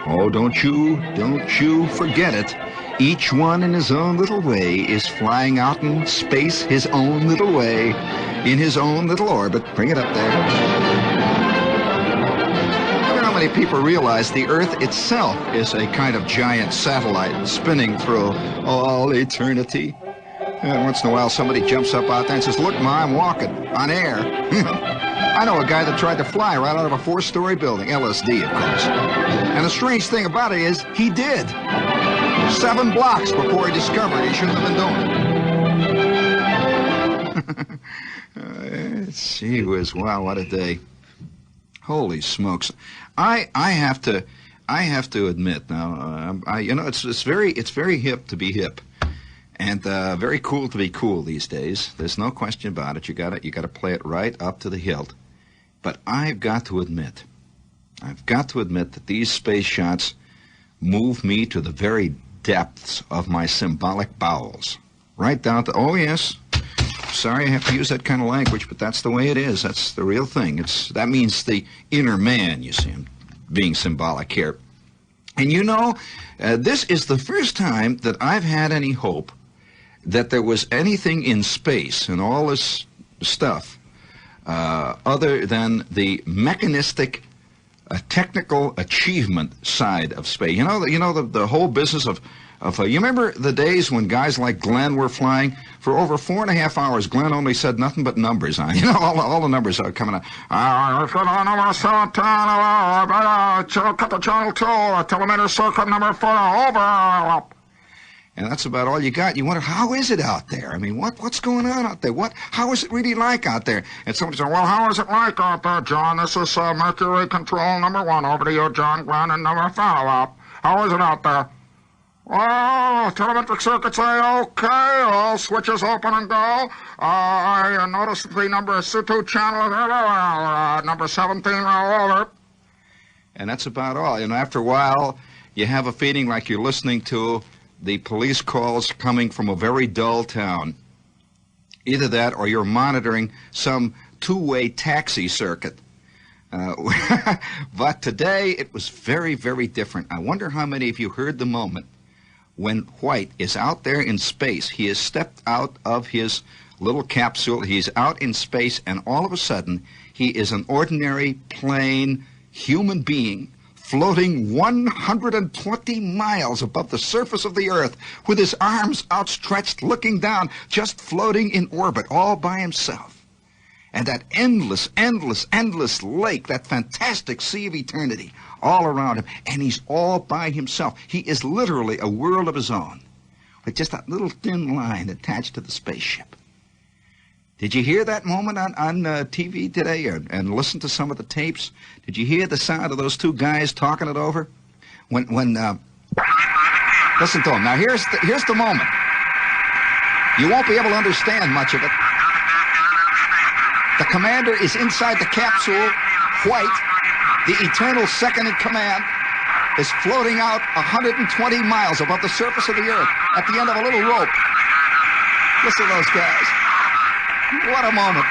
Oh, don't you forget it. Each one in his own little way is flying out in space his own little way, in his own little orbit. Bring it up there. I don't know how many people realize the Earth itself is a kind of giant satellite spinning through all eternity. And once in a while somebody jumps up out there and says, "Look, Ma, I'm walking on air." I know a guy that tried to fly right out of a 4-story building. LSD, of course. And the strange thing about it is, he did. 7 blocks before he discovered he shouldn't have been doing it. Gee whiz, wow, what a day. Holy smokes. I have to admit now, you know, it's very hip to be hip. And very cool to be cool these days. There's no question about it. You got to play it right up to the hilt. But I've got to admit that these space shots move me to the very depths of my symbolic bowels. Right down to, oh yes, sorry I have to use that kind of language, but that's the way it is. That's the real thing. That means the inner man, you see. I'm being symbolic here. And you know, this is the first time that I've had any hope that there was anything in space and all this stuff other than the mechanistic, technical achievement side of space. You know the whole business of you remember the days when guys like Glenn were flying for over 4.5 hours? Glenn only said nothing but numbers on. You know, all the numbers are coming out. Number 17, cut the channel 2, telemeter circuit number 4, over. And that's about all you got. You wonder, how is it out there? I mean, what's going on out there? How is it really like out there? And somebody said, well, how is it like out there, John? This is Mercury Control number 1. Over to you, John Glenn, and number 5. How is it out there? Oh, telemetric circuits say okay. All switches open and go. I noticed the number 2 channel, number 17, over. And that's about all. And after a while, you have a feeling like you're listening to the police calls coming from a very dull town. Either that or you're monitoring some two-way taxi circuit. But today it was very, very different. I wonder how many of you heard the moment when White is out there in space. He has stepped out of his little capsule. He's out in space, and all of a sudden he is an ordinary, plain human being floating 120 miles above the surface of the Earth with his arms outstretched, looking down, just floating in orbit all by himself. And that endless, endless, endless lake, that fantastic sea of eternity all around him, and he's all by himself. He is literally a world of his own, with just that little thin line attached to the spaceship. Did you hear that moment on TV today and listen to some of the tapes? Did you hear the sound of those 2 guys talking it over? When listen to them. Now here's the moment. You won't be able to understand much of it. The commander is inside the capsule. White, the eternal second in command, is floating out 120 miles above the surface of the Earth at the end of a little rope. Listen to those guys. What a moment.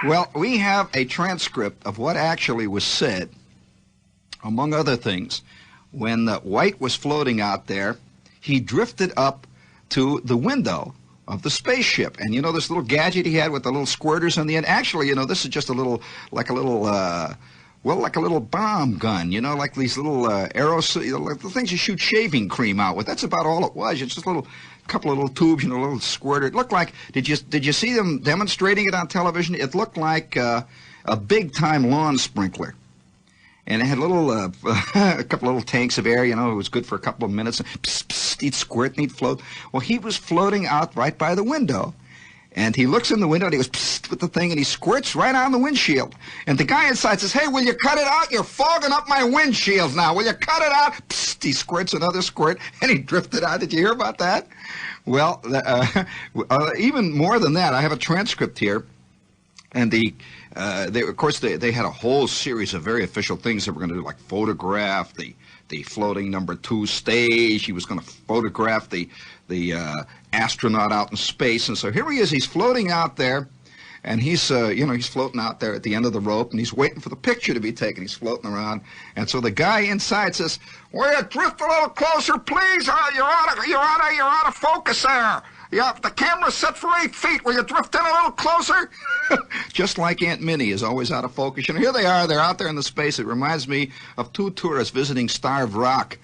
Well, we have a transcript of what actually was said, among other things. When White was floating out there, he drifted up to the window of the spaceship. And you know this little gadget he had with the little squirters on the end? Actually, you know, this is just a little, like a little bomb gun, you know, like these little arrows, like the things you shoot shaving cream out with. That's about all it was. It's just a couple of little tubes, you know, a little squirter. It looked like, did you see them demonstrating it on television? It looked like a big-time lawn sprinkler. And it had a couple of little tanks of air, you know, it was good for a couple of minutes. Psst, psst, he'd squirt and he'd float. Well, he was floating out right by the window. And he looks in the window and he goes psst with the thing and he squirts right on the windshield. And the guy inside says, hey, will you cut it out? You're fogging up my windshield now. Will you cut it out? Psst, he squirts another squirt and he drifted out. Did you hear about that? Well, even more than that, I have a transcript here. And they had a whole series of very official things that were going to do, like photograph the floating number 2 stage. He was going to photograph the astronaut out in space. And so here he is. He's floating out there, And he's, he's floating out there at the end of the rope, and he's waiting for the picture to be taken. He's floating around, and so the guy inside says, "Will you drift a little closer, please? You're out of focus there. Yeah, the camera's set for 8 feet. Will you drift in a little closer?" Just like Aunt Minnie is always out of focus. And here they are. They're out there in the space. It reminds me of 2 tourists visiting Starved Rock.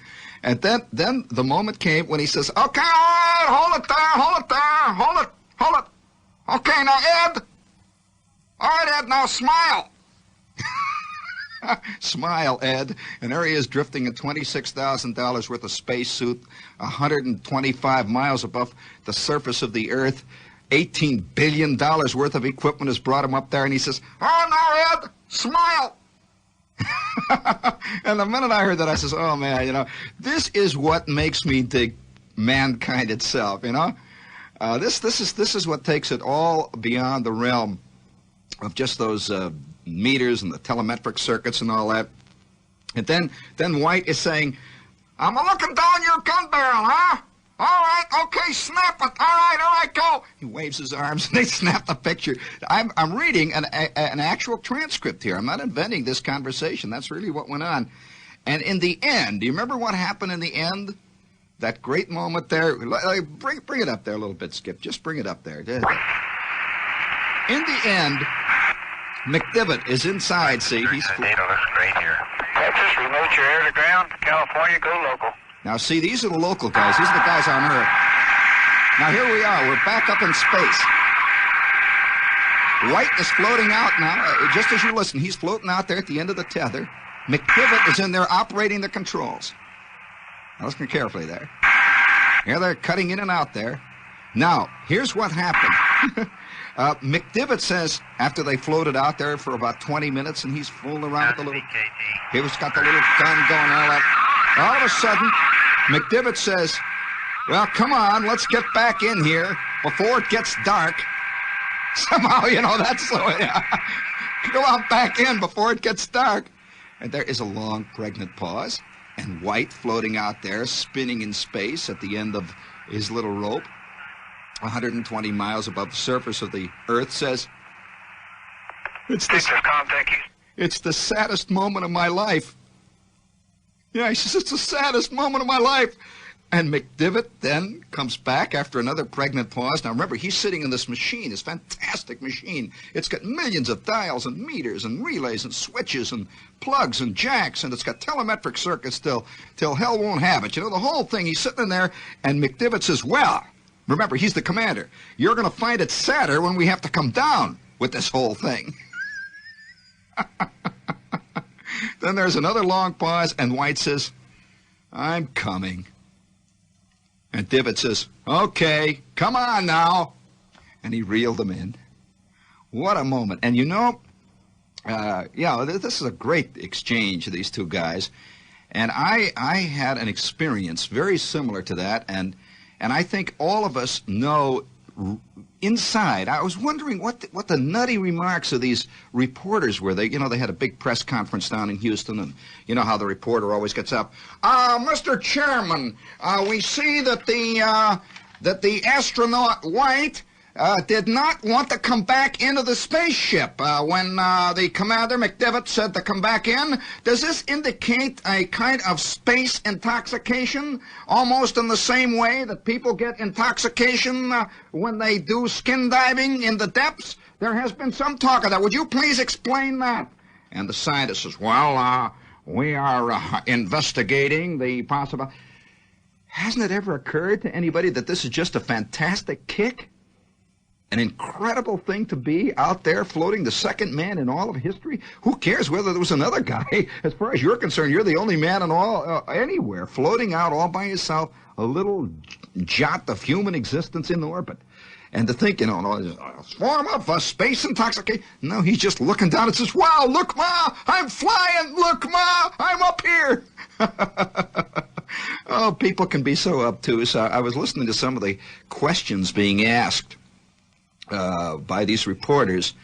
And then the moment came when he says, "Okay, all right, hold it there. Okay, now, Ed. All right, Ed, now smile." Smile, Ed. And there he is drifting in $26,000 worth of spacesuit, 125 miles above the surface of the Earth. $18 billion worth of equipment has brought him up there, and he says, "Oh, now, Ed, smile." And the minute I heard that, I says, "Oh, man, this is what makes me dig mankind itself, This is what takes it all beyond the realm of just those meters and the telemetric circuits and all that." And then White is saying, "I'm looking down your gun barrel, huh? All right, okay, snap it. All right, go." He waves his arms, and they snap the picture. I'm reading an actual transcript here. I'm not inventing this conversation. That's really what went on. And in the end, do you remember what happened in the end? That great moment there. Bring it up there a little bit, Skip. Just bring it up there. In the end, McDivitt is inside, see. He's the data looks great here. Texas, remote your air to ground. California, go local. Now, see, these are the local guys. These are the guys on Earth. Now, here we are. We're back up in space. White is floating out now. Just as you listen, he's floating out there at the end of the tether. McDivitt is in there operating the controls. Now, listen carefully there. Here they're cutting in and out there. Now, here's what happened. McDivitt says, after they floated out there for about 20 minutes, and he's fooling around with the little... He was got the little gun going all that. All of a sudden, McDivitt says, "Well, come on, let's get back in here before it gets dark." Somehow, that's so... Go out back in before it gets dark. And there is a long, pregnant pause. And White floating out there, spinning in space at the end of his little rope, 120 miles above the surface of the Earth, says, It's the saddest moment of my life." Yeah, he says, "It's the saddest moment of my life." And McDivitt then comes back after another pregnant pause. Now, remember, he's sitting in this machine, this fantastic machine. It's got millions of dials and meters and relays and switches and plugs and jacks, and it's got telemetric circuits till hell won't have it. The whole thing. He's sitting in there, and McDivitt says, "Well, remember, he's the commander. You're going to find it sadder when we have to come down with this whole thing." Then there's another long pause, and White says, "I'm coming." And Divitt says, "Okay, come on now." And he reeled them in. What a moment. And this is a great exchange of these two guys. And I had an experience very similar to that, and I think all of us know inside. I was wondering what the nutty remarks of these reporters were. They had a big press conference down in Houston, and you know how the reporter always gets up. "Mr. Chairman, we see that the astronaut White did not want to come back into the spaceship when the commander McDivitt said to come back in. Does this indicate a kind of space intoxication, almost in the same way that people get intoxication when they do skin diving in the depths? There has been some talk of that. Would you please explain that?" And the scientist says, "Well, we are investigating the possible..." Hasn't it ever occurred to anybody that this is just a fantastic kick? An incredible thing to be out there floating, the second man in all of history. Who cares whether there was another guy? As far as you're concerned, you're the only man in all anywhere, floating out all by yourself, a little jot of human existence in orbit. And to think, a form of space intoxication. No, he's just looking down and says, "Wow, look, Ma, I'm flying. Look, Ma, I'm up here." Oh, people can be so obtuse. I was listening to some of the questions being asked by these reporters,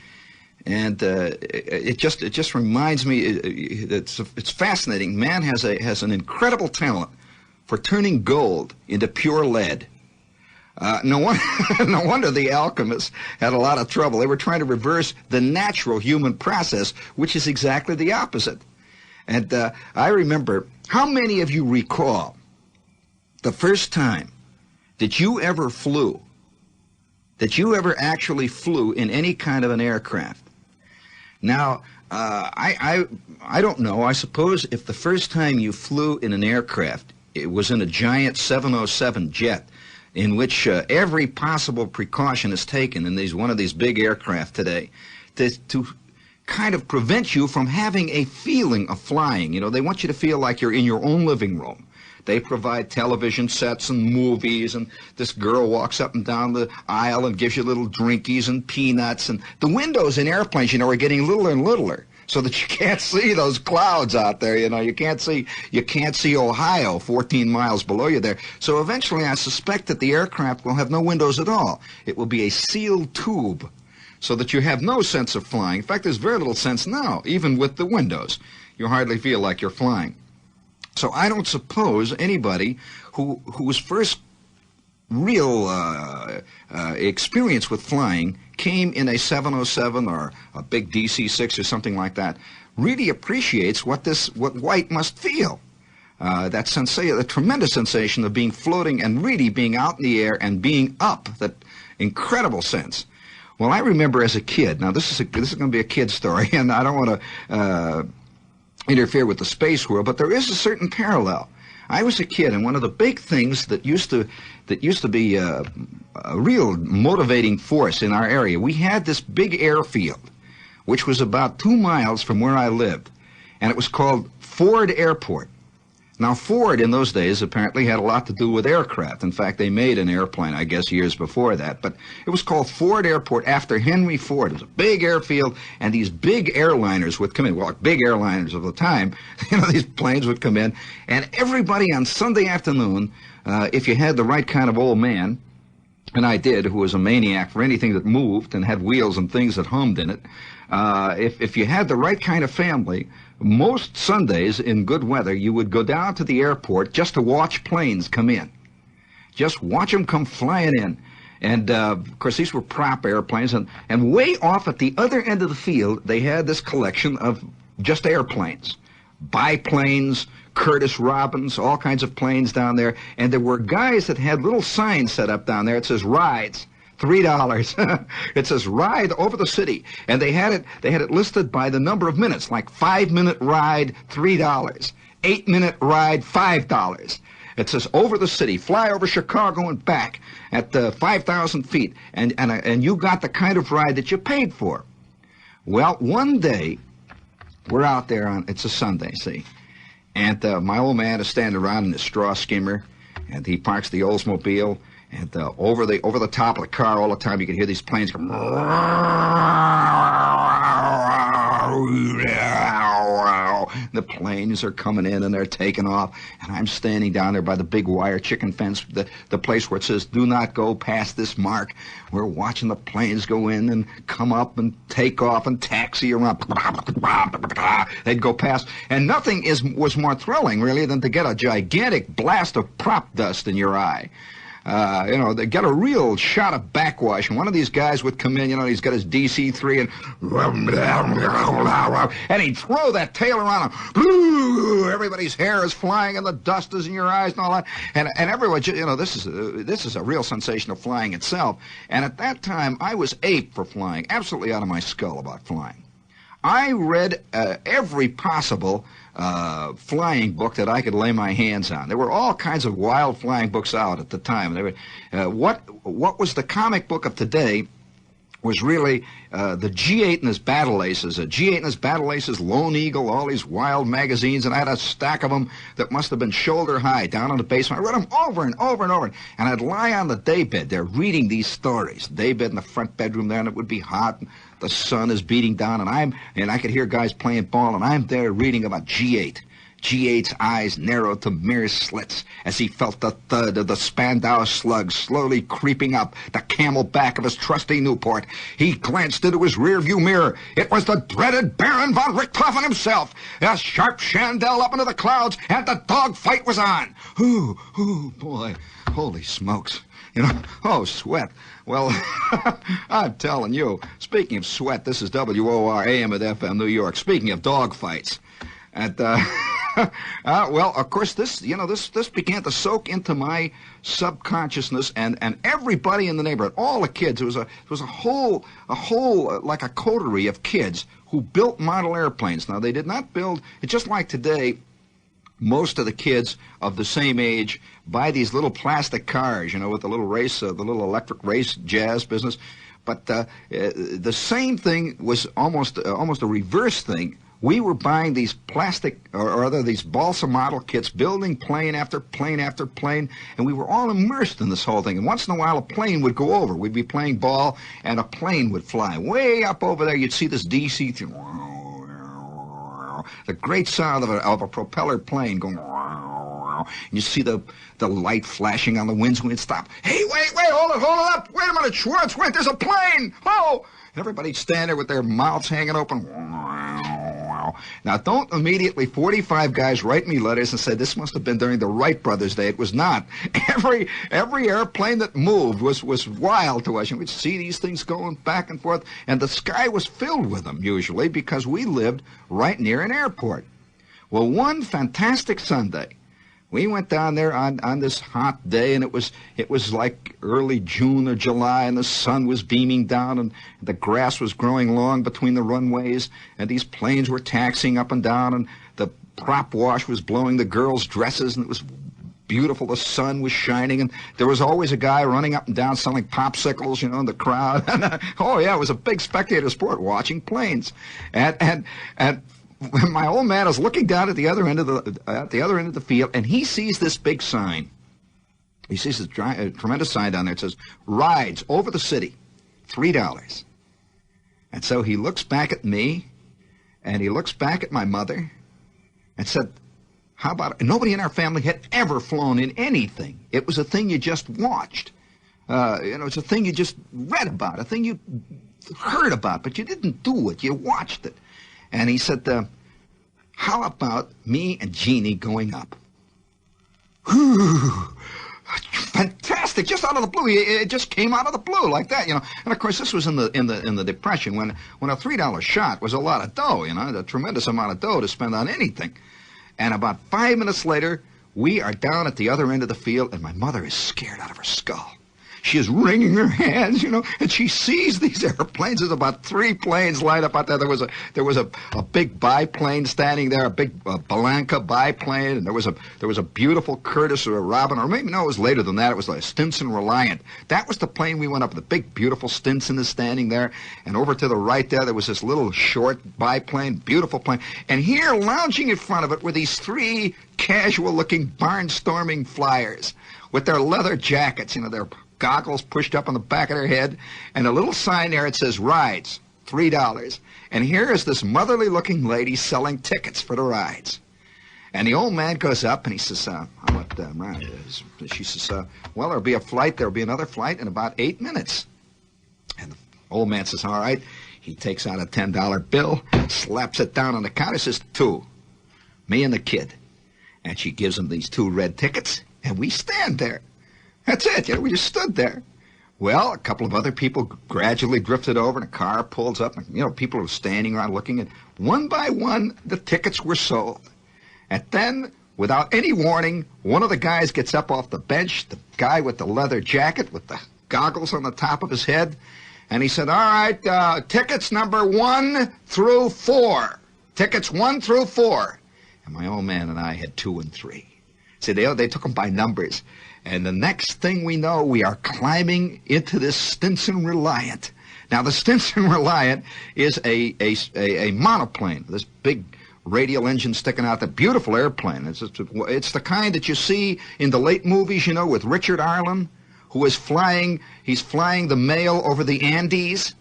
and it just reminds me. It's fascinating. Man has an incredible talent for turning gold into pure lead. No wonder the alchemists had a lot of trouble. They were trying to reverse the natural human process, which is exactly the opposite. And I remember, how many of you recall the first time that you ever flew, that you ever actually flew in any kind of an aircraft? Now, I don't know. I suppose if the first time you flew in an aircraft, it was in a giant 707 jet, in which every possible precaution is taken in one of these big aircraft today to kind of prevent you from having a feeling of flying. You know, they want you to feel like you're in your own living room. They provide television sets and movies, and this girl walks up and down the aisle and gives you little drinkies and peanuts. And the windows in airplanes, you know, are getting littler and littler, so that you can't see those clouds out there. You know, you can't see Ohio 14 miles below you there. So eventually, I suspect that the aircraft will have no windows at all. It will be a sealed tube, so that you have no sense of flying. In fact, there's very little sense now, even with the windows. You hardly feel like you're flying. So I don't suppose anybody whose first real experience with flying came in a 707 or a big DC-6 or something like that really appreciates what White must feel. That sensation, the tremendous sensation of being floating and really being out in the air and being up, that incredible sense. Well, I remember as a kid, now this is going to be a kid story, and I don't want to interfere with the space world, but there is a certain parallel. I was a kid, and one of the big things that used to be a real motivating force in our area, we had this big airfield, which was about 2 miles from where I lived, and it was called Ford Airport. Now, Ford in those days apparently had a lot to do with aircraft. In fact, they made an airplane, I guess, years before that. But it was called Ford Airport after Henry Ford. It was a big airfield, and these big airliners would come in. Well, big airliners of the time, you know, these planes would come in. And everybody on Sunday afternoon, if you had the right kind of old man, and I did, who was a maniac for anything that moved and had wheels and things that hummed in it, if you had the right kind of family, most Sundays in good weather, you would go down to the airport just to watch planes come in. Just watch them come flying in. And, of course, these were prop airplanes. And way off at the other end of the field, they had this collection of just airplanes. Biplanes, Curtiss Robins, all kinds of planes down there. And there were guys that had little signs set up down there. It says, rides. $3. It says ride over the city, and they had it listed by the number of minutes, like 5-minute ride, $3, 8-minute ride, $5. It says over the city, fly over Chicago and back at 5,000 feet, and you got the kind of ride that you paid for. Well, one day we're out there it's a Sunday, see, and my old man is standing around in his straw skimmer, and he parks the Oldsmobile. And over the top of the car all the time, you could hear these planes go. The planes are coming in and they're taking off, and I'm standing down there by the big wire chicken fence, the place where it says "Do not go past this mark." We're watching the planes go in and come up and take off and taxi around. They'd go past, and nothing was more thrilling really than to get a gigantic blast of prop dust in your eye. You know, they got a real shot of backwash, and one of these guys would come in, you know, he's got his DC-3, and he'd throw that tail around him. Everybody's hair is flying, and the dust is in your eyes and all that. And everyone, you know, this is a real sensation of flying itself. And at that time, I was ape for flying, absolutely out of my skull about flying. I read every possible flying book that I could lay my hands on. There were all kinds of wild flying books out at the time. They were, what was the comic book of today was really the G8 and his Battle Aces. G8 and his Battle Aces, Lone Eagle, all these wild magazines, and I had a stack of them that must have been shoulder high down in the basement. I read them over and over and over, and I'd lie on the daybed there reading these stories. Daybed in the front bedroom there, and it would be hot. The sun is beating down, and I could hear guys playing ball, and I'm there reading about G8. G8's eyes narrowed to mere slits as he felt the thud of the Spandau slug slowly creeping up the camel back of his trusty Newport. He glanced into his rearview mirror. It was the dreaded Baron von Richthofen himself. A sharp chandelle up into the clouds, and the dogfight was on. Ooh, boy. Holy smokes. You know, oh, sweat. Well, I'm telling you, speaking of sweat, this is WOR AM at FM New York. Speaking of dogfights. And, well, of course, this began to soak into my subconsciousness, and everybody in the neighborhood, all the kids. It was a whole like a coterie of kids who built model airplanes. Now, they did not build, it's just like today, most of the kids of the same age buy these little plastic cars, you know, with the little race, the little electric race jazz business. But the same thing was almost a reverse thing. We were buying these plastic, or rather these balsa model kits, building plane after plane after plane, and we were all immersed in this whole thing. And once in a while, a plane would go over. We'd be playing ball, and a plane would fly way up over there. You'd see this DC thing, the great sound of a propeller plane going, and you see the light flashing on the winds when it stopped. Hey, wait, hold it up. Wait a minute, Schwartz, wait, there's a plane. Oh! And everybody'd stand there with their mouths hanging open. Now, don't immediately 45 guys write me letters and say this must have been during the Wright brothers' day. It was not. Every airplane that moved was wild to us. And we'd see these things going back and forth, and the sky was filled with them, usually, because we lived right near an airport. Well, one fantastic Sunday, we went down there on this hot day, and it was like early June or July, and the sun was beaming down, and the grass was growing long between the runways, and these planes were taxiing up and down, and the prop wash was blowing the girls' dresses, and it was beautiful. The sun was shining, and there was always a guy running up and down selling popsicles, you know, in the crowd. Oh yeah, it was a big spectator sport, watching planes, and my old man is looking down at the other end of the field, and he sees this big sign. He sees this tremendous sign down there. It says, "Rides over the city, $3." And so he looks back at me, and he looks back at my mother, and said, "How about it?" And nobody in our family had ever flown in anything. It was a thing you just watched. It's a thing you just read about, a thing you heard about, but you didn't do it. You watched it. And he said, "How about me and Jeannie going up?" Whew, fantastic! Just out of the blue. It just came out of the blue like that, you know. And of course, this was in the Depression when a $3 shot was a lot of dough, you know, a tremendous amount of dough to spend on anything. And about 5 minutes later, we are down at the other end of the field, and my mother is scared out of her skull. She is wringing her hands, you know, and she sees these airplanes. There's about 3 planes lined up out there. There was a big biplane standing there, a big Balanca biplane, and there was a beautiful Curtiss or a Robin, or maybe no, it was later than that. It was like a Stinson Reliant. That was the plane we went up. The big, beautiful Stinson is standing there, and over to the right there was this little short biplane, beautiful plane, and here, lounging in front of it, were these 3 casual-looking, barnstorming flyers with their leather jackets, you know, their goggles pushed up on the back of their head, and a little sign there. It says, "Rides, $3." And here is this motherly-looking lady selling tickets for the rides. And the old man goes up, and he says, "How about rides?" She says, "Well, there'll be a flight. There'll be another flight in about 8 minutes." And the old man says, "All right." He takes out a $10 bill, slaps it down on the counter, says, "2, me and the kid." And she gives him these 2 red tickets, and we stand there. That's it, you know, we just stood there. Well, a couple of other people gradually drifted over, and a car pulls up, and, you know, people were standing around looking, and one by one, the tickets were sold. And then, without any warning, one of the guys gets up off the bench, the guy with the leather jacket with the goggles on the top of his head, and he said, "All right, tickets number 1 through 4. Tickets 1 through 4. And my old man and I had 2 and 3. See, they took them by numbers. And the next thing we know, we are climbing into this Stinson Reliant. Now, the Stinson Reliant is a monoplane, this big radial engine sticking out, the beautiful airplane. It's the kind that you see in the late movies, you know, with Richard Arlen, who is flying, he's flying the mail over the Andes,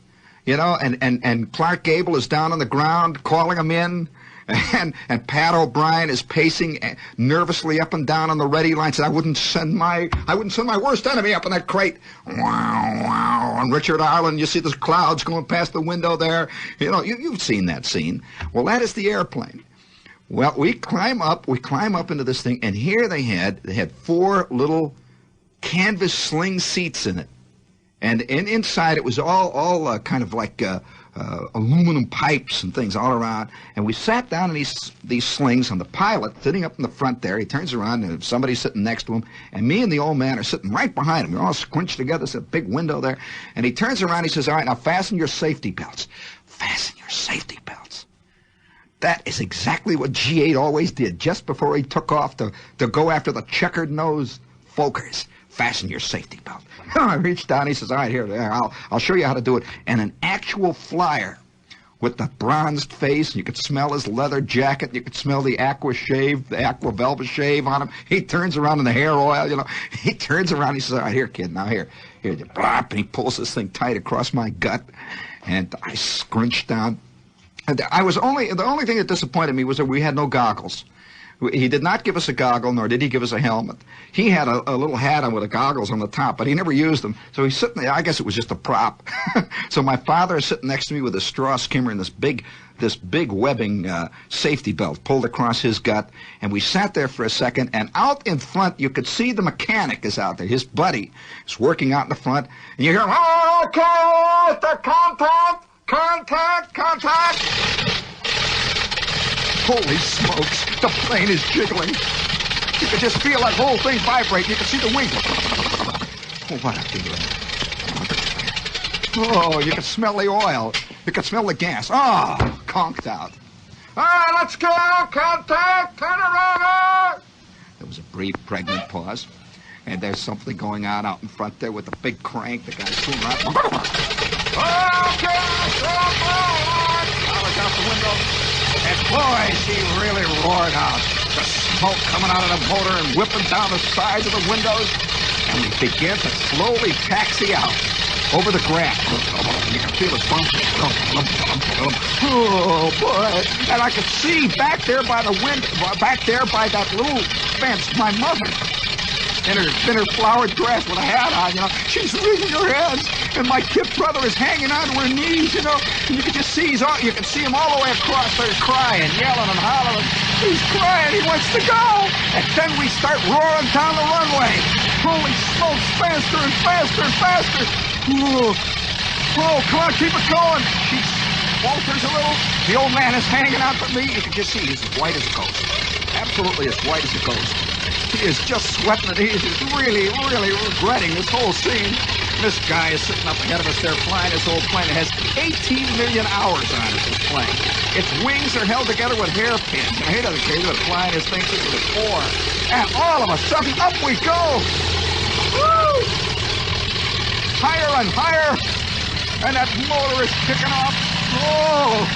you know, and Clark Gable is down on the ground calling him in. And Pat O'Brien is pacing nervously up and down on the ready line. Said, I wouldn't send my worst enemy up in that crate. Wow, wow. And Richard Arlen, you see the clouds going past the window there. You know, you've seen that scene. Well, that is the airplane. Well, we climb up into this thing, and here they had 4 little canvas sling seats in it. And inside it was all kind of like aluminum pipes and things all around. And we sat down in these slings, and the pilot sitting up in the front there, he turns around and somebody's sitting next to him, and me and the old man are sitting right behind him. We're all squinched together. There's a big window there. And he turns around, he says, all right, now fasten your safety belts. Fasten your safety belts. That is exactly what G8 always did just before he took off to go after the checkered-nosed folkers. Fasten your safety belt. I reached down, he says, all right, here, I'll show you how to do it. And an actual flyer with the bronzed face, you could smell his leather jacket, you could smell the aqua velvet shave on him. He turns around in the hair oil, you know. He turns around, he says, all right, here, kid, now here, blop, and he pulls this thing tight across my gut, and I scrunched down. And the only thing that disappointed me was that we had no goggles. He did not give us a goggle, nor did he give us a helmet. He had a little hat on with the goggles on the top, but he never used them. So he's sitting there. I guess it was just a prop. So my father is sitting next to me with a straw skimmer and this big webbing safety belt pulled across his gut. And we sat there for a second, and out in front, you could see the mechanic is out there. His buddy is working out in the front. And you hear, okay, the contact. Holy smokes, the plane is jiggling. You could just feel that whole thing vibrate. You could see the wings. Oh, what a feeling. Oh, you could smell the oil. You could smell the gas. Oh, conked out. All right, let's go. Contact. Turn around. There was a brief, pregnant pause. And there's something going on out in front there with the big crank. The guy's doing right. Okay, I was out the window. And boy, she really roared out. The smoke coming out of the motor and whipping down the sides of the windows. And we began to slowly taxi out over the grass. You can feel it bumping. Oh, boy. And I could see back there by the wind, back there by that little fence, my mother. In her thinner flowered dress with a hat on, you know. She's wringing her hands, and my kid brother is hanging on to her knees, you know. And you can just see you can see him all the way across there crying, yelling and hollering. He's crying, he wants to go. And then we start roaring down the runway. Holy smokes, faster and faster and faster. Oh, come on, keep it going. She falters a little. The old man is hanging out to me. You can just see he's as white as a ghost. Absolutely as white as a ghost. He is just sweating it. He is really, really regretting this whole scene. This guy is sitting up ahead of us there flying this old plane. It has 18 million hours on it, this plane. Its wings are held together with hairpins. And he doesn't care. He's flying his thing to the floor. And all of a sudden, up we go. Woo! Higher and higher. And that motor is kicking off. Whoa!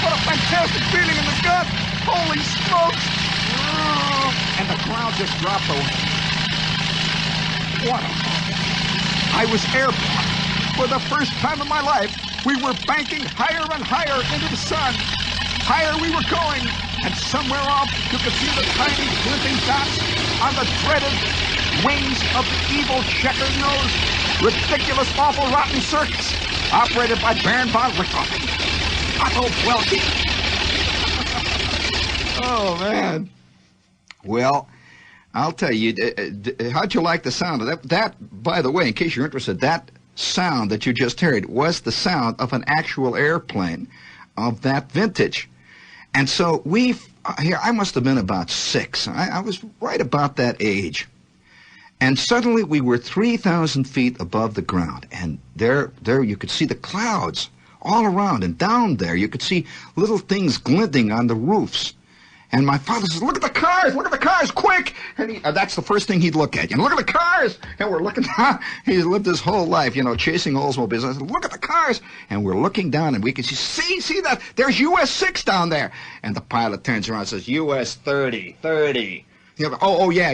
What a fantastic feeling in the gut. Holy smokes. And the ground just dropped away. What a moment. I was airborne. For the first time in my life, we were banking higher and higher into the sun. Higher we were going, and somewhere off, you could see the tiny glinting dots on the dreaded wings of the evil checkered-nosed, ridiculous, awful, rotten circus, operated by Baron von Richthofen. Otto Welke. Oh, man. Well, I'll tell you, how'd you like the sound of that? That, by the way, in case you're interested, that sound that you just heard was the sound of an actual airplane of that vintage. And so I must have been about 6. I was right about that age. And suddenly we were 3,000 feet above the ground. And there you could see the clouds all around. And down there you could see little things glinting on the roofs. And my father says, look at the cars, quick! And that's the first thing he'd look at. You know, look at the cars! And we're looking down. He's lived his whole life, you know, chasing Oldsmobiles. I said, look at the cars! And we're looking down, and we can see that? There's US 6 down there. And the pilot turns around and says, US 30. You know, oh, yeah.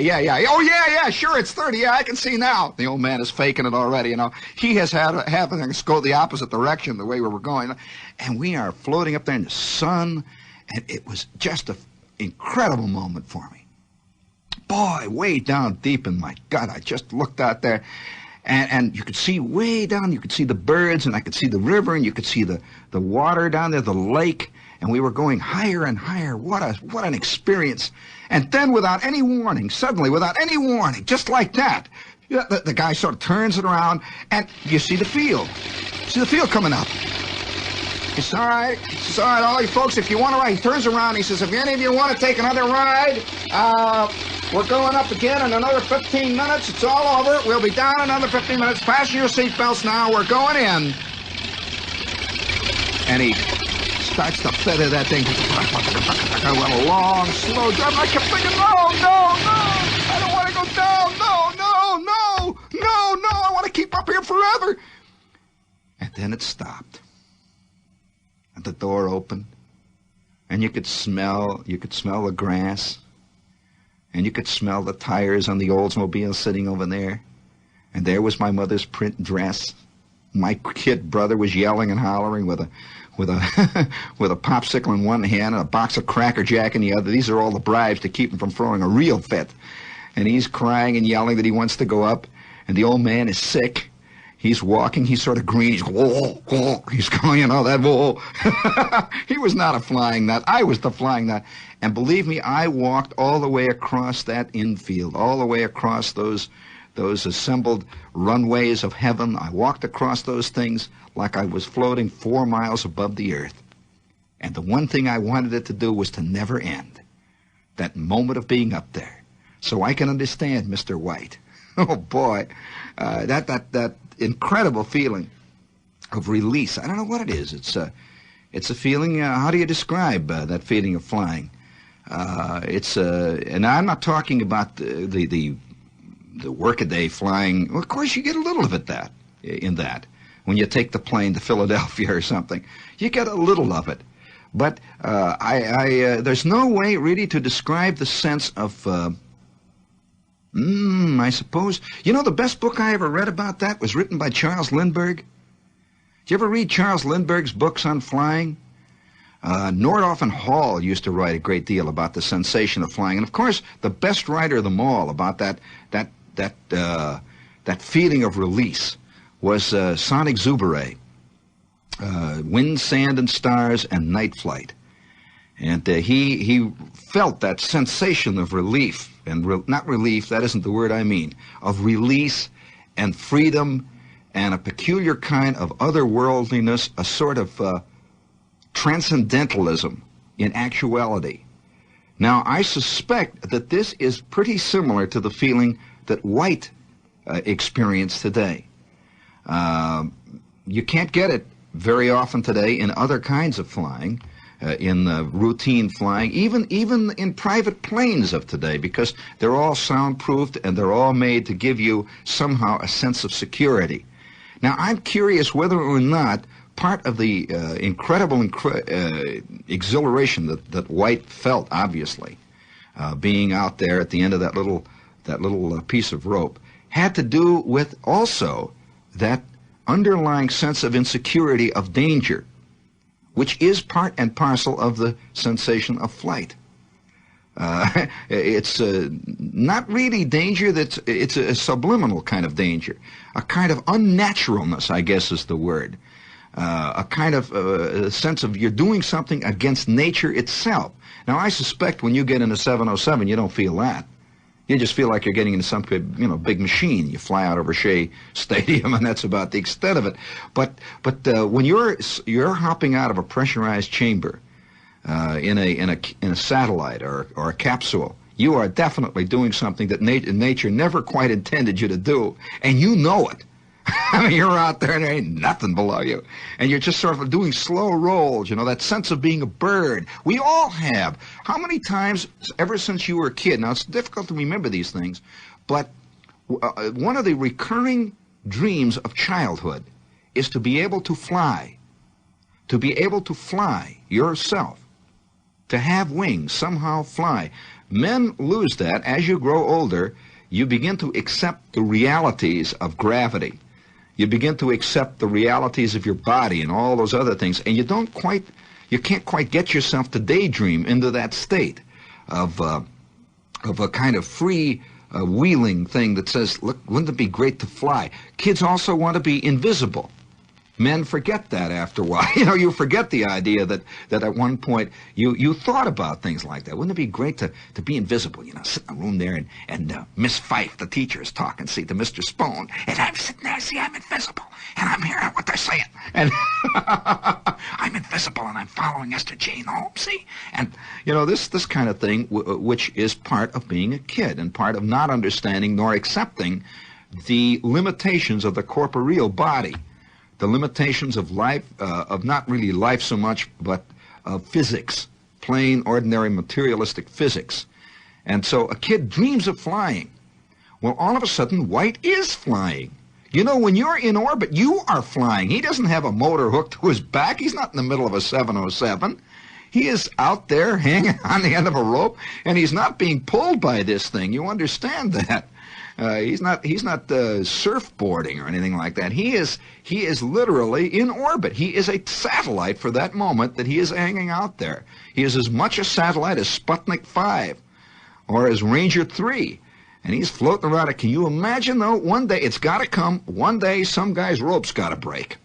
Oh, yeah, sure, it's 30. Yeah, I can see now. The old man is faking it already, you know. He has had us go the opposite direction, the way we were going. And we are floating up there in the sun, and it was just an incredible moment for me. Boy, way down deep in my gut, I just looked out there, and you could see way down, you could see the birds, and I could see the river, and you could see the water down there, the lake, and we were going higher and higher. What an experience. And then without any warning, suddenly, without any warning, just like that, the guy sort of turns it around, and you see the field. See the field coming up. It's all right. It's all right, all you folks, if you want to ride. He turns around, he says, if any of you want to take another ride, we're going up again in another 15 minutes. It's all over. We'll be down in another 15 minutes. Fasten your seatbelts now. We're going in. And he starts to feather that thing. I went a long, slow drive. I kept thinking, no. I don't want to go down. No. I want to keep up here forever. And then it stopped. And the door opened. And you could smell the grass. And you could smell the tires on the Oldsmobile sitting over there. And there was my mother's print dress. My kid brother was yelling and hollering with a with a popsicle in one hand and a box of Cracker Jack in the other. These are all the bribes to keep him from throwing a real fit. And he's crying and yelling that he wants to go up. And the old man is sick. He's walking. He's sort of green. He's whoa. He's going, that whoa. He was not a flying nut. I was the flying nut. And believe me, I walked all the way across that infield, all the way across those assembled runways of heaven. I walked across those things like I was floating 4 miles above the earth. And the one thing I wanted it to do was to never end. That moment of being up there. So I can understand Mr. White. Oh, boy. That incredible feeling of release. I don't know what it is. It's a feeling, how do you describe that feeling of flying? And I'm not talking about the workaday flying. Well, of course, you get a little of it in that. When you take the plane to Philadelphia or something, you get a little of it. But there's no way really to describe the sense of, I suppose. The best book I ever read about that was written by Charles Lindbergh. Did you ever read Charles Lindbergh's books on flying? Nordhoff and Hall used to write a great deal about the sensation of flying. And, of course, the best writer of them all about that feeling of release was Sonic Zuberay, Wind, Sand, and Stars, and Night Flight. And he felt that sensation of relief, and not relief, that isn't the word I mean, of release and freedom and a peculiar kind of otherworldliness, a sort of transcendentalism in actuality. Now, I suspect that this is pretty similar to the feeling that White experienced today. You can't get it very often today in other kinds of flying, in routine flying, even in private planes of today, because they're all soundproofed and they're all made to give you somehow a sense of security. Now, I'm curious whether or not part of the incredible exhilaration that White felt, obviously, being out there at the end of that little piece of rope, had to do with also that underlying sense of insecurity, of danger, which is part and parcel of the sensation of flight. It's not really danger, it's a subliminal kind of danger, a kind of unnaturalness, I guess is the word, a kind of a sense of you're doing something against nature itself. Now, I suspect when you get in a 707, you don't feel that. You just feel like you're getting into some big machine. You fly out over Shea Stadium, and that's about the extent of it. But when you're hopping out of a pressurized chamber in a satellite or a capsule, you are definitely doing something that nature never quite intended you to do, and you know it. I mean, you're out there and there ain't nothing below you. And you're just sort of doing slow rolls, that sense of being a bird. We all have. How many times, ever since you were a kid, now it's difficult to remember these things, but one of the recurring dreams of childhood is to be able to fly. To be able to fly yourself. To have wings, somehow fly. Men lose that. As you grow older, you begin to accept the realities of gravity. You begin to accept the realities of your body and all those other things, and you can't quite get yourself to daydream into that state of a kind of free wheeling thing that says, look, wouldn't it be great to fly? Kids also want to be invisible. Men forget that after a while. You know, you forget the idea that at one point you thought about things like that. Wouldn't it be great to be invisible, you know, sit in a room there and Miss Fife, the teacher, is talking, see, to Mr. Spohn, and I'm sitting there, see, I'm invisible, and I'm hearing what they're saying. And I'm invisible, and I'm following Esther Jane home, see? And, you know, this kind of thing, which is part of being a kid and part of not understanding nor accepting the limitations of the corporeal body. The limitations of life, of not really life so much, but of physics, plain, ordinary, materialistic physics. And so a kid dreams of flying. Well, all of a sudden, White is flying. You know, when you're in orbit, you are flying. He doesn't have a motor hooked to his back. He's not in the middle of a 707. He is out there hanging on the end of a rope, and he's not being pulled by this thing. You understand that? He's not surfboarding or anything like that. He is literally in orbit. He is a satellite for that moment that he is hanging out there. He is as much a satellite as Sputnik 5 or as Ranger 3. And he's floating around. Can you imagine, though? One day, it's got to come. One day, some guy's rope's got to break.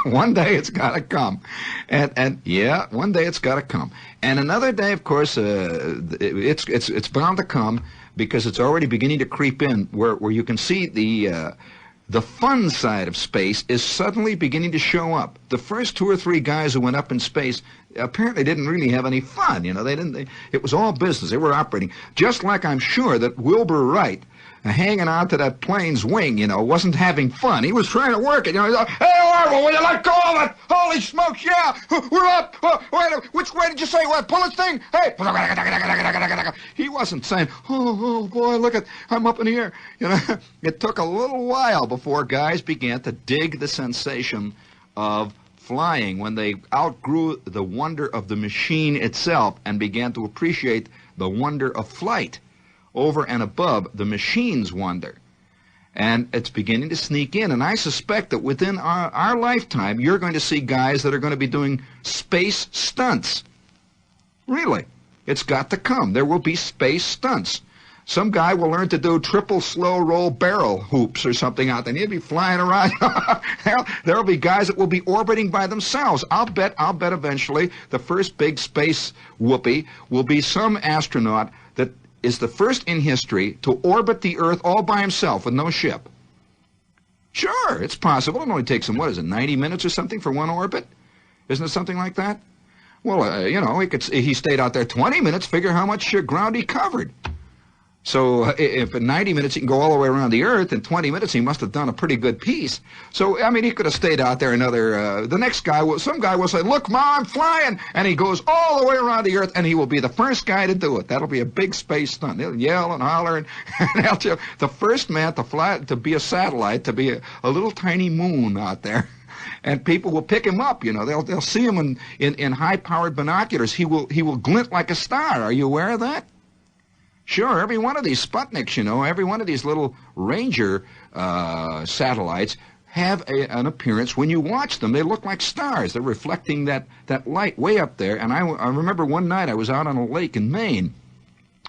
One day, it's got to come. And yeah, one day, it's got to come. And another day, of course, it's bound to come, because it's already beginning to creep in, where you can see the fun side of space is suddenly beginning to show up. The first 2 or 3 guys who went up in space apparently didn't really have any fun. You know, it was all business. They were operating. Just like I'm sure that Wilbur Wright, hanging on to that plane's wing, you know, wasn't having fun. He was trying to work it. You know, he's like, hey, Orville, will you let go of it? Holy smokes, yeah, we're up. Which way did you say? What, pull this thing? Hey. He wasn't saying, oh, boy, look at, I'm up in the air. You know, it took a little while before guys began to dig the sensation of flying, when they outgrew the wonder of the machine itself and began to appreciate the wonder of flight over and above the machine's wonder. And it's beginning to sneak in, and I suspect that within our lifetime, you're going to see guys that are going to be doing space stunts. Really. It's got to come. There will be space stunts. Some guy will learn to do triple slow roll barrel hoops or something out there, and he'll be flying around. There'll be guys that will be orbiting by themselves. I'll bet eventually the first big space whoopee will be some astronaut that is the first in history to orbit the Earth all by himself with no ship. Sure, it's possible. It only takes him, 90 minutes or something for one orbit? Isn't it something like that? Well, you know, he stayed out there 20 minutes, figure how much ground he covered. So if in 90 minutes he can go all the way around the Earth, in 20 minutes he must have done a pretty good piece. So, I mean, he could have stayed out there another, the next guy, some guy will say, look, Ma, I'm flying. And he goes all the way around the Earth, and he will be the first guy to do it. That'll be a big space stunt. He'll yell and holler, and they'll tell the first man to fly, to be a satellite, to be a little tiny moon out there. And people will pick him up, you know. They'll see him in high-powered binoculars. He will glint like a star. Are you aware of that? Sure, every one of these Sputniks, you know, every one of these little Ranger satellites have an appearance. When you watch them, they look like stars. They're reflecting that light way up there. And I remember one night I was out on a lake in Maine,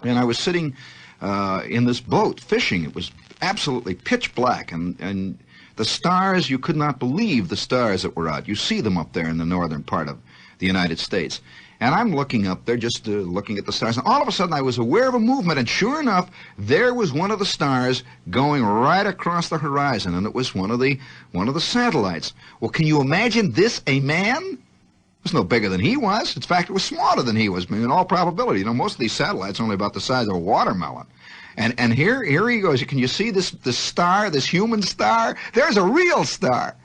and I was sitting in this boat fishing. It was absolutely pitch black, and the stars, you could not believe the stars that were out. You see them up there in the northern part of the United States. And I'm looking up there, just looking at the stars. And all of a sudden, I was aware of a movement. And sure enough, there was one of the stars going right across the horizon. And it was one of the satellites. Well, can you imagine this, a man? It was no bigger than he was. In fact, it was smaller than he was, in all probability. You know, most of these satellites are only about the size of a watermelon. And here he goes. Can you see this star, this human star? There's a real star.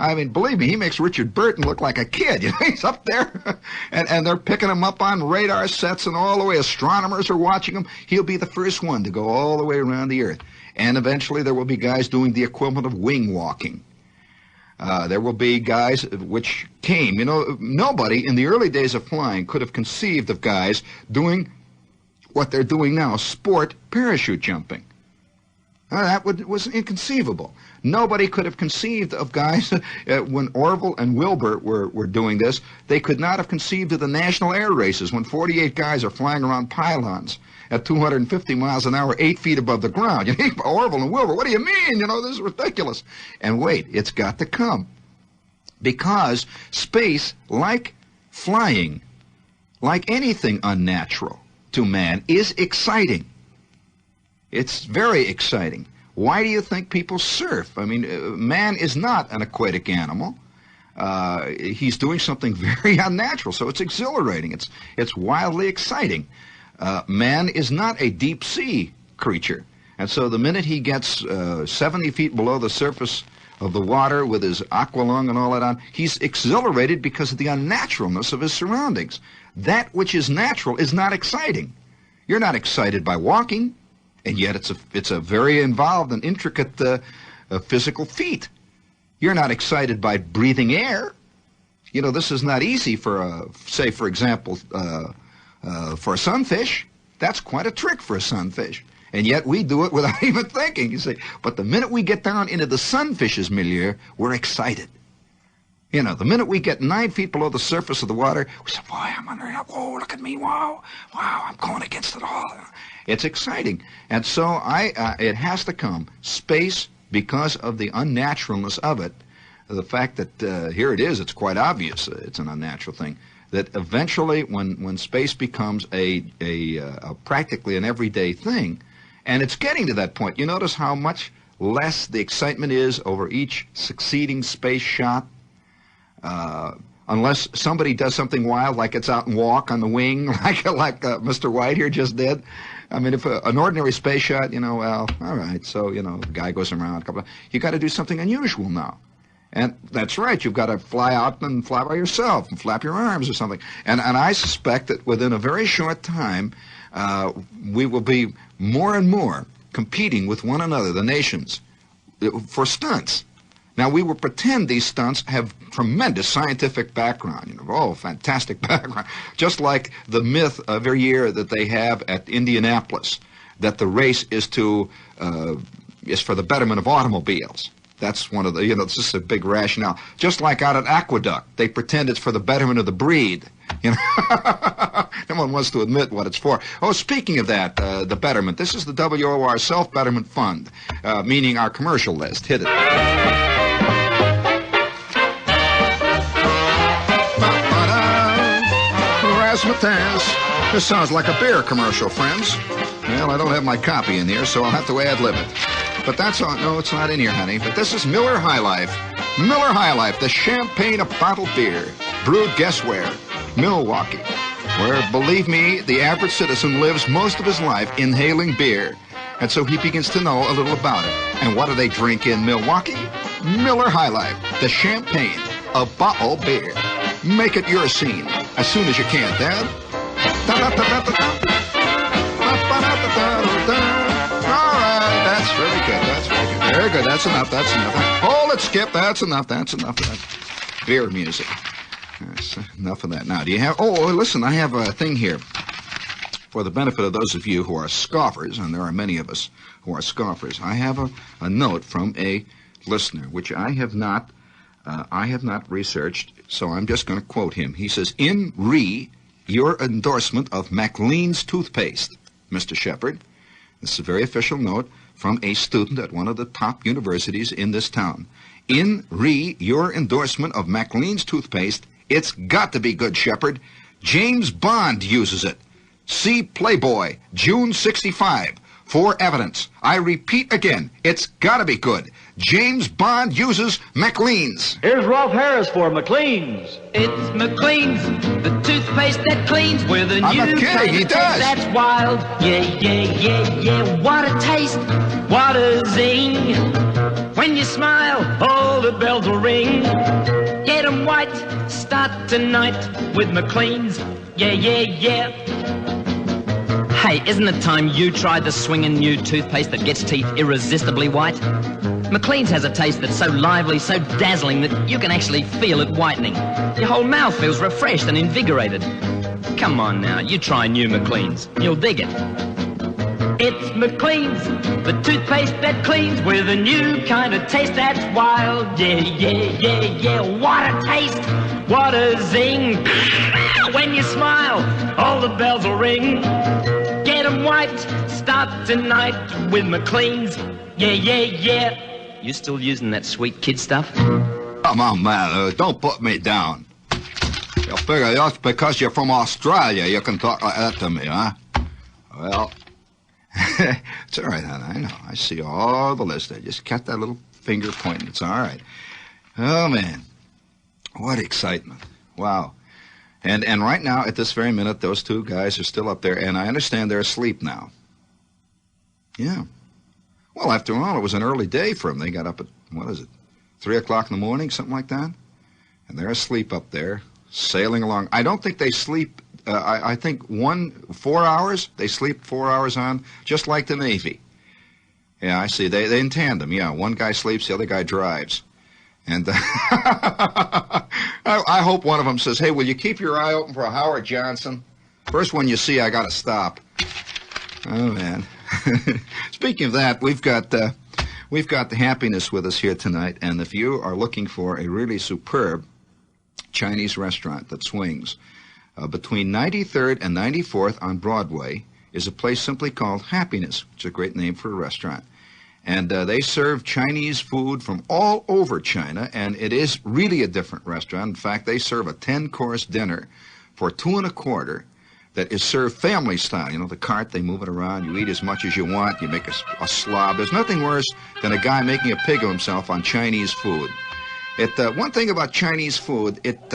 I mean, believe me, he makes Richard Burton look like a kid. You know, he's up there, and they're picking him up on radar sets and all the way. Astronomers are watching him. He'll be the first one to go all the way around the Earth. And eventually there will be guys doing the equivalent of wing walking. There will be guys which came. You know, nobody in the early days of flying could have conceived of guys doing what they're doing now, sport parachute jumping. That was inconceivable. Nobody could have conceived of guys, when Orville and Wilbur were doing this, they could not have conceived of the national air races when 48 guys are flying around pylons at 250 miles an hour, 8 feet above the ground. You know, Orville and Wilbur, what do you mean? You know, this is ridiculous. And wait, it's got to come. Because space, like flying, like anything unnatural to man, is exciting. It's very exciting. Why do you think people surf? I mean, man is not an aquatic animal. He's doing something very unnatural, so it's exhilarating. It's wildly exciting. Man is not a deep sea creature, and so the minute he gets 70 feet below the surface of the water with his aqualung and all that on, he's exhilarated because of the unnaturalness of his surroundings. That which is natural is not exciting. You're not excited by walking, and yet it's a very involved and intricate physical feat. You're not excited by breathing air. You know, this is not easy for, say, for example, for a sunfish. That's quite a trick for a sunfish. And yet we do it without even thinking, you see. But the minute we get down into the sunfish's milieu, we're excited. You know, the minute we get 9 feet below the surface of the water, we say, boy, I'm under it. Whoa, look at me. Wow, I'm going against it all. It's exciting. And so it has to come. Space, because of the unnaturalness of it, the fact that here it is, it's quite obvious it's an unnatural thing, that eventually when space becomes a practically an everyday thing, and it's getting to that point. You notice how much less the excitement is over each succeeding space shot? Unless somebody does something wild, like it's out and walk on the wing, like Mr. White here just did. I mean, if an ordinary space shot, you know, well, all right, so, you know, the guy goes around, you got to do something unusual now. And that's right, you've got to fly out and fly by yourself and flap your arms or something. And I suspect that within a very short time, we will be more and more competing with one another, the nations, for stunts. Now, we will pretend these stunts have tremendous scientific background, you know, fantastic background, just like the myth every year that they have at Indianapolis, that the race is for the betterment of automobiles. That's one of the, you know, this is a big rationale. Just like out at Aqueduct, they pretend it's for the betterment of the breed. You know, no one wants to admit what it's for. Oh, speaking of that, the betterment, this is the WOR Self-Betterment Fund, meaning our commercial list. Hit it. Razzmatazz. This sounds like a beer commercial, friends. Well, I don't have my copy in here, so I'll have to ad-lib it. But that's all. No, it's not in here, honey. But this is Miller High Life. Miller High Life, the champagne of bottled beer. Brewed, guess where? Milwaukee. Where, believe me, the average citizen lives most of his life inhaling beer. And so he begins to know a little about it. And what do they drink in Milwaukee? Miller High Life, the champagne of bottled beer. Make it your scene as soon as you can, Dad. That's very good. That's very good. Very good. That's enough. That's enough. Hold it, Skip. That's enough. That's enough of that beer music. That's enough of that. Now, do you have... Oh, listen, I have a thing here for the benefit of those of you who are scoffers, and there are many of us who are scoffers. I have a note from a listener, which I have not researched, so I'm just going to quote him. He says, "In your endorsement of Macleans Toothpaste, Mr. Shepard." This is a very official note from a student at one of the top universities in this town. "In your endorsement of Macleans Toothpaste, it's got to be good, Shepard. James Bond uses it. See Playboy, June 65. For evidence. I repeat again, it's got to be good. James Bond uses Macleans." Here's Rolf Harris for Macleans. It's Macleans, the toothpaste that cleans with a I'm new not kidding, he taste does. that's wild. Yeah, yeah, yeah, yeah. What a taste, what a zing. When you smile, all the bells will ring. Get 'em white, start tonight with Macleans. Yeah, yeah, yeah. Hey, isn't it time you tried the swinging new toothpaste that gets teeth irresistibly white? Macleans has a taste that's so lively, so dazzling that you can actually feel it whitening. Your whole mouth feels refreshed and invigorated. Come on now, you try new Macleans. You'll dig it. It's Macleans, the toothpaste that cleans with a new kind of taste that's wild. Yeah, yeah, yeah, yeah. What a taste, what a zing. When you smile, all the bells will ring. Get 'em white, start tonight with Macleans. Yeah, yeah, yeah. You still using that sweet kid stuff? Come on, man, don't put me down. You figure just because you're from Australia, you can talk like that to me, huh? Well, it's all right, hon. I know. I see all the list there. Just kept that little finger pointing. It's all right. Oh, man. What excitement. Wow. And right now, at this very minute, those two guys are still up there, and I understand they're asleep now. Yeah. Well, after all, it was an early day for them. They got up at, 3 o'clock in the morning, something like that? And they're asleep up there, sailing along. I don't think they sleep, I think 4 hours. They sleep 4 hours on, just like the Navy. Yeah, I see. They in tandem, yeah. One guy sleeps, the other guy drives. And I hope one of them says, hey, will you keep your eye open for a Howard Johnson? First one you see, I got to stop. Oh, man. Speaking of that, we've got the Happiness with us here tonight. And if you are looking for a really superb Chinese restaurant that swings, between 93rd and 94th on Broadway is a place simply called Happiness, which is a great name for a restaurant. And they serve Chinese food from all over China, and it is really a different restaurant. In fact, they serve a 10-course dinner for $2.25 that is served family style. You know, the cart, they move it around. You eat as much as you want. You make a slob. There's nothing worse than a guy making a pig of himself on Chinese food. One thing about Chinese food, it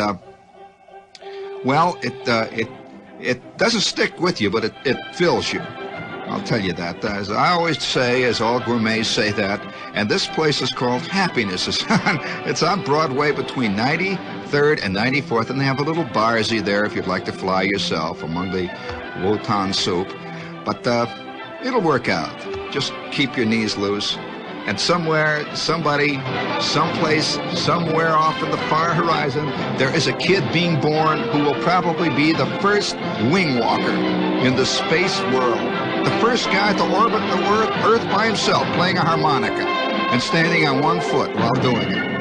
doesn't stick with you, but it fills you. I'll tell you that. As I always say, as all gourmets say that, and this place is called Happiness. It's on Broadway between 93rd and 94th, and they have a little barsy there if you'd like to fly yourself among the wotan soup. But it'll work out. Just keep your knees loose. And somewhere, somebody, someplace, somewhere off in the far horizon, there is a kid being born who will probably be the first wing walker in the space world. The first guy to orbit the Earth by himself, playing a harmonica and standing on one foot while doing it.